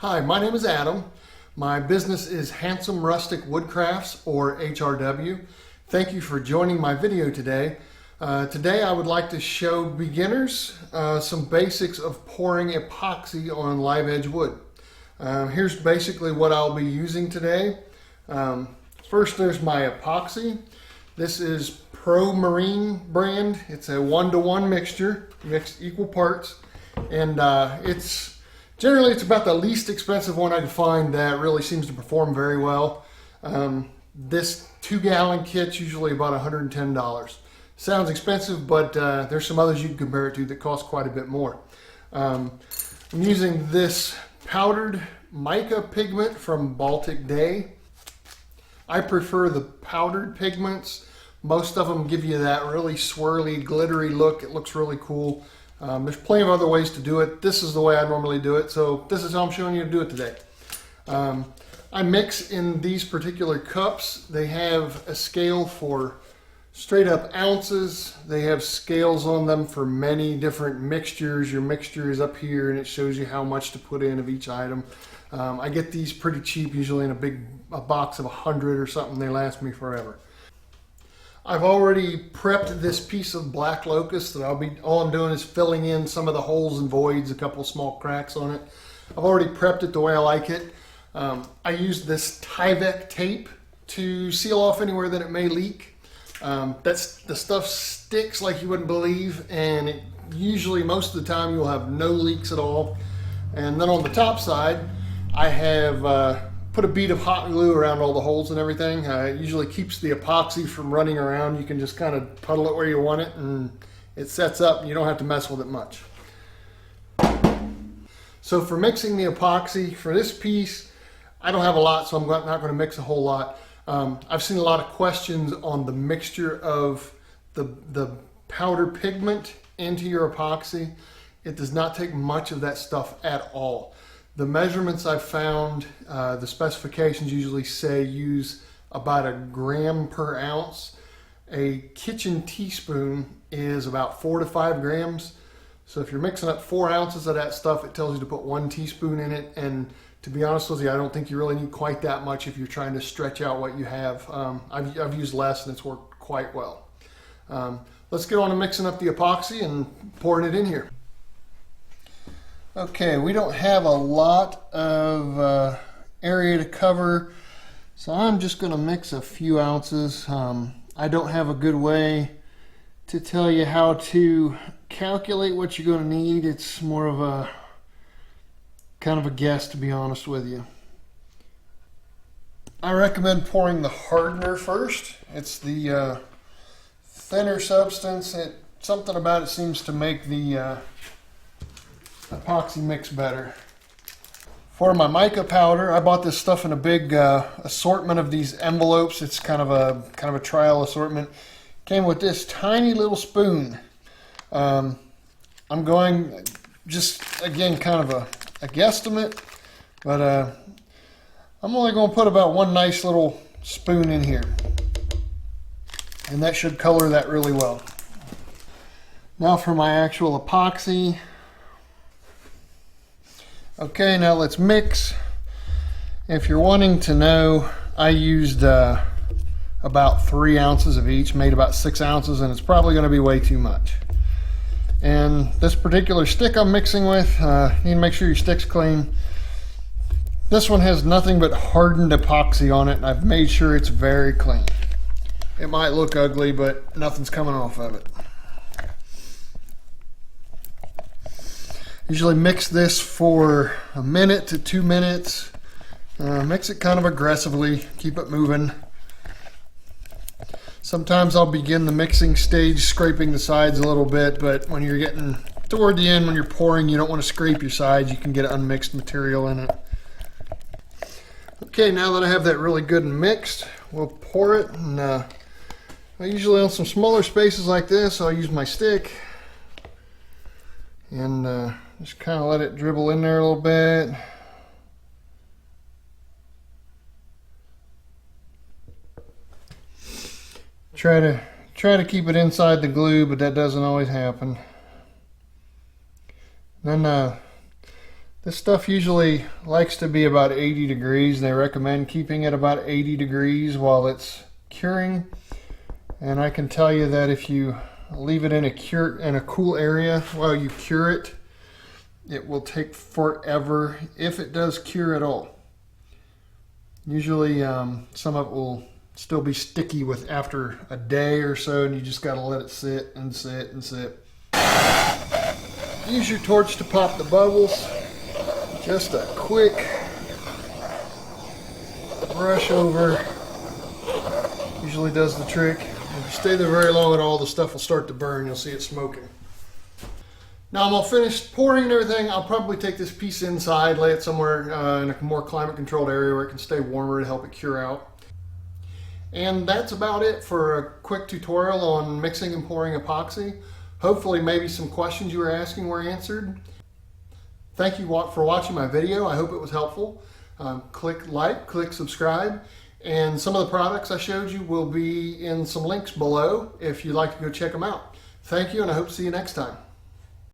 Hi, my name is Adam. My business is Handsome Rustic Woodcrafts, or HRW. Thank you for joining my video today. Today I would like to show beginners some basics of pouring epoxy on live edge wood. Here's basically what I'll be using today. First, there's my epoxy. This is Pro Marine brand. It's a 1-to-1 mixture, mixed equal parts, and generally it's about the least expensive one I can find that really seems to perform very well. This 2-gallon kit's usually about $110. Sounds expensive, but there's some others you can compare it to that cost quite a bit more. I'm using this powdered mica pigment from Baltic Day. I prefer the powdered pigments. Most of them give you that really swirly, glittery look. It looks really cool. There's plenty of other ways to do it. This is the way I normally do it, so this is how I'm showing you to do it today. I mix in these particular cups. They have a scale for straight up ounces. They have scales on them for many different mixtures. Your mixture is up here and it shows you how much to put in of each item. I get these pretty cheap, usually in a box of 100 or something. They last me forever. I've already prepped this piece of black locust that all I'm doing is filling in some of the holes and voids, a couple small cracks on it. I've already prepped it the way I like it. I used this Tyvek tape to seal off anywhere that it may leak. The stuff sticks like you wouldn't believe, and usually most of the time you'll have no leaks at all. And then on the top side, I have put a bead of hot glue around all the holes and everything. It usually keeps the epoxy from running around. You can just kind of puddle it where you want it and it sets up and you don't have to mess with it much. So for mixing the epoxy, for this piece, I don't have a lot, so I'm not going to mix a whole lot. I've seen a lot of questions on the mixture of the powder pigment into your epoxy. It does not take much of that stuff at all. The measurements I've found, the specifications usually say use about 1 gram per ounce. A kitchen teaspoon is about 4 to 5 grams. So if you're mixing up 4 ounces of that stuff, it tells you to put 1 teaspoon in it. And to be honest with you, I don't think you really need quite that much if you're trying to stretch out what you have. I've used less and it's worked quite well. Let's get on to mixing up the epoxy and pouring it in here. Okay, we don't have a lot of area to cover, so I'm just going to mix a few ounces. I don't have a good way to tell you how to calculate what you're going to need. It's more of a kind of a guess, to be honest with you. I recommend pouring the hardener first. It's the thinner substance. Something about it seems to make the epoxy mix better. For my mica powder, I bought this stuff in a big assortment of these envelopes. It's kind of a trial assortment. Came with this tiny little spoon. I'm going just again kind of a guesstimate, but I'm only going to put about 1 nice little spoon in here, and that should color that really well. Now for my actual epoxy. Okay, now let's mix. If you're wanting to know, I used about 3 ounces of each, made about 6 ounces, and it's probably going to be way too much. And this particular stick I'm mixing with, you need to make sure your stick's clean. This one has nothing but hardened epoxy on it, and I've made sure it's very clean. It might look ugly, but nothing's coming off of it. Usually mix this for 1 minute to 2 minutes. Mix it kind of aggressively, keep it moving. Sometimes I'll begin the mixing stage scraping the sides a little bit, but when you're getting toward the end, when you're pouring, you don't want to scrape your sides. You can get unmixed material in it. Okay, now that I have that really good and mixed, we'll pour it. And I usually on some smaller spaces like this, I'll use my stick and just kind of let it dribble in there a little bit. Try to keep it inside the glue, but that doesn't always happen. Then This stuff usually likes to be about 80 degrees. They recommend keeping it about 80 degrees while it's curing. And I can tell you that if you leave it in a cool area while you cure it, it will take forever if it does cure at all. Usually some of it will still be sticky with after a day or so, and you just got to let it sit and sit and sit. Use your torch to pop the bubbles. Just a quick brush over usually does the trick. If you stay there very long at all, the stuff will start to burn. You'll see it smoking. Now I'm all finished pouring and everything. I'll probably take this piece inside, lay it somewhere in a more climate controlled area where it can stay warmer to help it cure out. And that's about it for a quick tutorial on mixing and pouring epoxy. Hopefully maybe some questions you were asking were answered. Thank you for watching my video. I hope it was helpful. Click like, click subscribe, and some of the products I showed you will be in some links below if you'd like to go check them out. Thank you, and I hope to see you next time.